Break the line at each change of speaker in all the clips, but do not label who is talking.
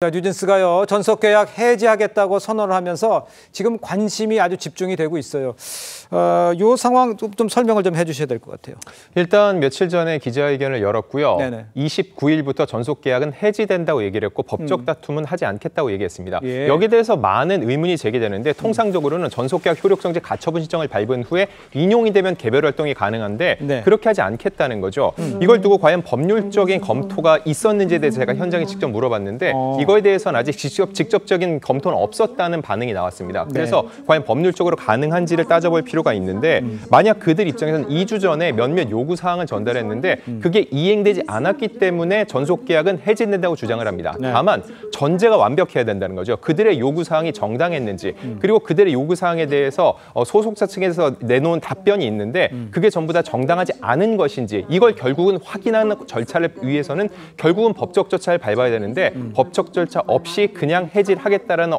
뉴진스가요, 전속 계약 해지하겠다고 선언을 하면서 지금 관심이 아주 집중이 되고 있어요. 이 상황 좀 설명을 좀 해주셔야 될 것 같아요.
일단 며칠 전에 기자회견을 열었고요.
네네.
29일부터 전속 계약은 해지된다고 얘기를 했고 법적 다툼은 하지 않겠다고 얘기했습니다.
예.
여기에 대해서 많은 의문이 제기되는데 통상적으로는 전속 계약 효력정지 가처분 신청을 발부한 후에 인용이 되면 개별 활동이 가능한데
네.
그렇게 하지 않겠다는 거죠. 이걸 두고 과연 법률적인 검토가 있었는지에 대해서 제가 현장에 직접 물어봤는데 이거에 대해서는 아직 직접적인 검토는 없었다는 반응이 나왔습니다. 그래서 과연 법률적으로 가능한지를 따져볼 필요가 있는데 만약 그들 입장에서는 2주 전에 몇몇 요구사항을 전달했는데 그게 이행되지 않았기 때문에 전속계약은 해지된다고 주장을 합니다.
네.
다만 전제가 완벽해야 된다는 거죠. 그들의 요구사항이 정당했는지 그리고 그들의 요구사항에 대해서 소속사 측에서 내놓은 답변이 있는데 그게 전부 다 정당하지 않은 것인지 이걸 결국은 확인하는 절차를 위해서는 결국은 법적 절차를 밟아야 되는데 법적 절차 없이 그냥 해지를 하겠다라는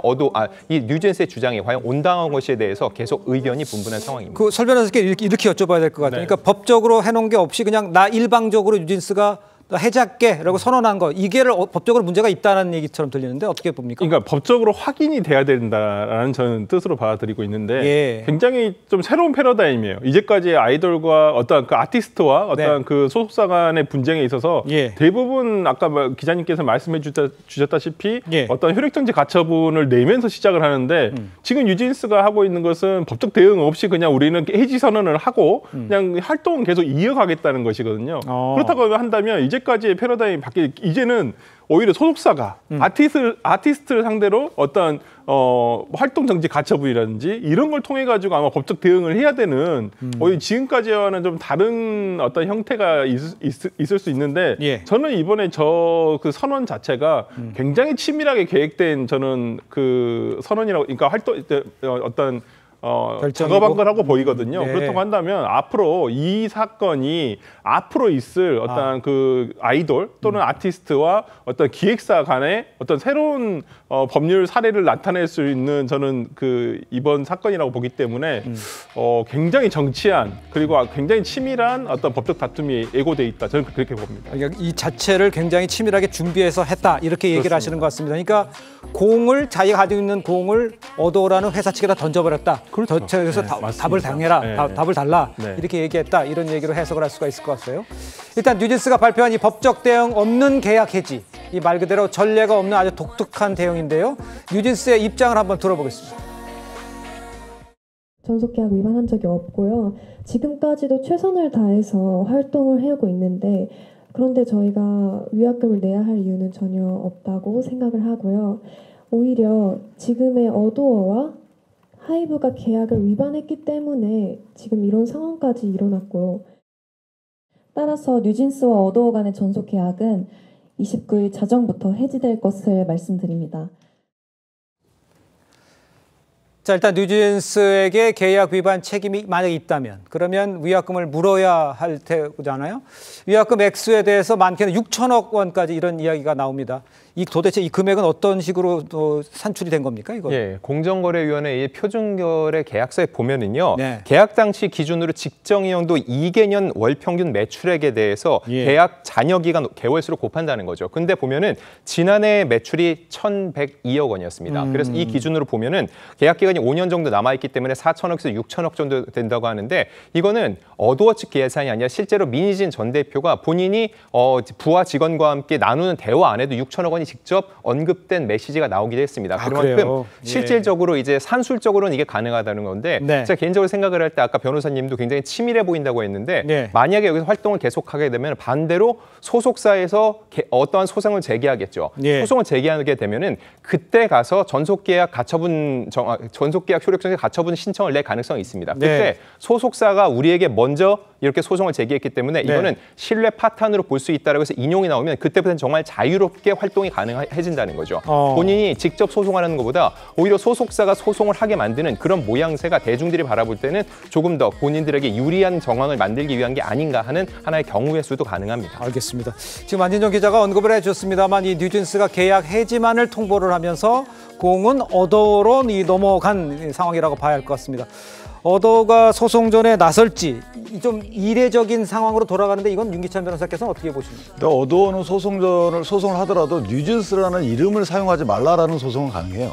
이 뉴진스의 주장이 과연 온당한 것에 대해서 계속 의견이 분분한 상황입니다.
그 설 변호사께 이렇게 여쭤봐야 될 것 같아요.
네.
그러니까 법적으로 해놓은 게 없이 그냥 나 일방적으로 뉴진스가 해지할게라고 선언한 거, 이게 법적으로 문제가 있다는 얘기처럼 들리는데 어떻게 봅니까?
그러니까 법적으로 확인이 돼야 된다라는 저는 뜻으로 받아들이고 있는데
예.
굉장히 좀 새로운 패러다임이에요. 이제까지 아이돌과 어떤 그 아티스트와 어떤
네.
그 소속사 간의 분쟁에 있어서
예.
대부분 아까 기자님께서 말씀해 주셨다시피
예.
어떤 효력정지 가처분을 내면서 시작을 하는데 지금 뉴진스가 하고 있는 것은 법적 대응 없이 그냥 우리는 해지 선언을 하고 그냥 활동은 계속 이어가겠다는 것이거든요. 그렇다고 한다면 이제까지의 패러다임이 바뀌 이제는 오히려 소속사가 아티스트를 상대로 어떤 활동 정지 가처분이라든지 이런 걸 통해 가지고 아마 법적 대응을 해야 되는 오히려 지금까지와는 좀 다른 어떤 형태가 있을 수 있는데
예.
저는 이번에 그 선언 자체가 굉장히 치밀하게 계획된 저는 그 선언이라고 그러니까 어떤 작업한 거라고 보이거든요.
네.
그렇다고 한다면 앞으로 이 사건이 앞으로 있을 어떤 그 아이돌 또는 아티스트와 어떤 기획사 간의 어떤 새로운 법률 사례를 나타낼 수 있는 저는 그 이번 사건이라고 보기 때문에 굉장히 정치한 그리고 굉장히 치밀한 어떤 법적 다툼이 예고돼 있다. 저는 그렇게 봅니다.
그러니까 이 자체를 굉장히 치밀하게 준비해서 했다 이렇게 얘기를
그렇습니다.
하시는 것 같습니다. 그러니까 자기가 가지고 있는 공을 어도라는 회사 측에다 던져버렸다.
그렇죠.
그래서
네, 맞습니다.
답을 당해라.
네,
답을 달라.
네.
이렇게 얘기했다. 이런 얘기로 해석을 할 수가 있을 것 같아요. 일단 뉴진스가 발표한 이 법적 대응 없는 계약 해지. 이 말 그대로 전례가 없는 아주 독특한 대응인데요. 뉴진스의 입장을 한번 들어보겠습니다.
전속계약 위반한 적이 없고요. 지금까지도 최선을 다해서 활동을 해오고 있는데 그런데 저희가 위약금을 내야 할 이유는 전혀 없다고 생각을 하고요. 오히려 지금의 어도어와 하이브가 계약을 위반했기 때문에 지금 이런 상황까지 일어났고요.
따라서 뉴진스와 어도어 간의 전속 계약은 29일 자정부터 해지될 것을 말씀드립니다.
자, 일단 뉴진스에게 계약 위반 책임이 만약에 있다면 그러면 위약금을 물어야 할 테잖아요. 위약금 액수에 대해서 많게는 6천억 원까지 이런 이야기가 나옵니다. 도대체 이 금액은 어떤 식으로 산출이 된 겁니까? 이거?
예, 공정거래위원회의 표준거래 계약서에 보면은요.
네.
계약 당시 기준으로 직정이용도 2개년 월 평균 매출액에 대해서
예.
계약 잔여 기간 개월수로 곱한다는 거죠. 근데 보면은 지난해 매출이 1,102억 원이었습니다. 그래서 이 기준으로 보면은 계약 기간이 5년 정도 남아 있기 때문에 4천억에서 6천억 정도 된다고 하는데 이거는 어도어 측 계산이 아니라 실제로 민희진 전 대표가 본인이 부하 직원과 함께 나누는 대화 안에도 6천억 원이 직접 언급된 메시지가 나오기도 했습니다. 그만큼
그래요? 예.
실질적으로 이제 산술적으로는 이게 가능하다는 건데
네.
제가 개인적으로 생각을 할 때 아까 변호사님도 굉장히 치밀해 보인다고 했는데
네.
만약에 여기서 활동을 계속하게 되면 반대로 소속사에서 어떠한 소송을 제기하겠죠.
예.
소송을 제기하게 되면은 그때 가서 전속계약 효력정지 가처분 신청을 낼 가능성이 있습니다. 그때
네.
소속사가 우리에게 먼저 이렇게 소송을 제기했기 때문에
네.
이거는 신뢰 파탄으로 볼 수 있다라고 해서 인용이 나오면 그때부터는 정말 자유롭게 활동이 가능해진다는 거죠. 본인이 직접 소송하는 것보다 오히려 소속사가 소송을 하게 만드는 그런 모양새가 대중들이 바라볼 때는 조금 더 본인들에게 유리한 정황을 만들기 위한 게 아닌가 하는 하나의 경우의 수도 가능합니다.
알겠습니다. 지금 안진정 기자가 언급을 해줬습니다만 이 뉴진스가 계약 해지만을 통보를 하면서 공은 어도로 넘어간 상황이라고 봐야 할 것 같습니다. 어도가 소송전에 나설지 좀 이례적인 상황으로 돌아가는데 이건 윤기찬 변호사께서는 어떻게 보십니까?
어도어는 소송을 하더라도 뉴진스라는 이름을 사용하지 말라라는 소송은 가능해요.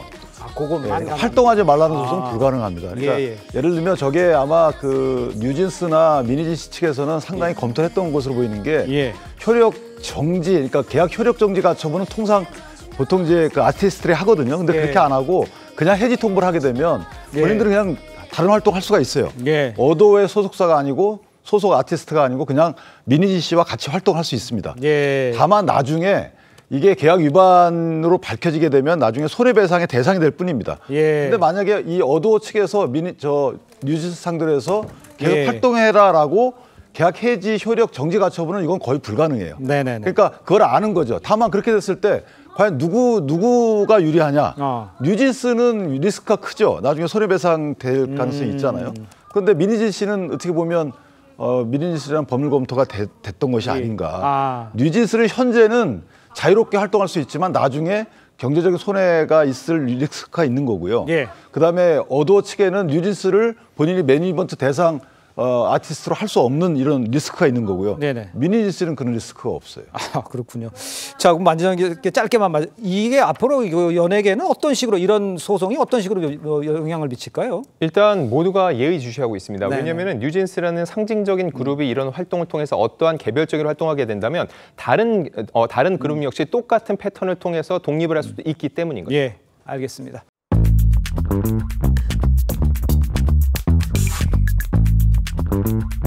그것만
활동하지 말라는 소송은 불가능합니다. 그러니까 예를 들면 저게 아마 그 뉴진스나 미니진스 측에서는 상당히 검토했던 것으로 보이는 게 효력 정지, 그러니까 계약 효력 정지 가처분은 통상 보통 이제 그 아티스트들이 하거든요. 근데 그렇게 안 하고 그냥 해지 통보를 하게 되면 본인들은 그냥 다른 활동할 수가 있어요. 어도의 소속사가 아니고 소속 아티스트가 아니고 그냥 미니진스와 같이 활동할 수 있습니다. 다만 나중에 이게 계약 위반으로 밝혀지게 되면 나중에 손해배상의 대상이 될 뿐입니다. 근데 만약에 이 어도어 측에서 뉴진스 상대로 해서 계속 활동해라라고 계약 해지 효력 정지 가처분은 이건 거의 불가능해요. 그러니까 그걸 아는 거죠. 다만 그렇게 됐을 때 과연 누구가 유리하냐? 뉴진스는 리스크가 크죠. 나중에 손해배상 될 가능성이 있잖아요. 그런데 미니진스는 어떻게 보면 미니진스라는 법률 검토가 됐던 것이 아닌가. 뉴진스는 현재는 자유롭게 활동할 수 있지만 나중에 경제적인 손해가 있을 리스크가 있는 거고요. 그다음에 어도어 측에는 뉴진스를 본인이 매니지먼트 대상 아티스트로 할 수 없는 이런 리스크가 있는 거고요. 미니진스는 그런 리스크가 없어요.
그렇군요. 자, 그럼 만지장께 짧게만 이게 앞으로 연예계는 어떤 식으로 이런 소송이 어떤 식으로 영향을 미칠까요? 일단
모두가 예의주시하고 있습니다. 왜냐하면 뉴진스라는 상징적인 그룹이 이런 활동을 통해서 어떠한 개별적인 활동하게 된다면 다른 그룹 역시 똑같은 패턴을 통해서 독립을 할 수도 있기 때문인 거죠.
알겠습니다.
Thank you.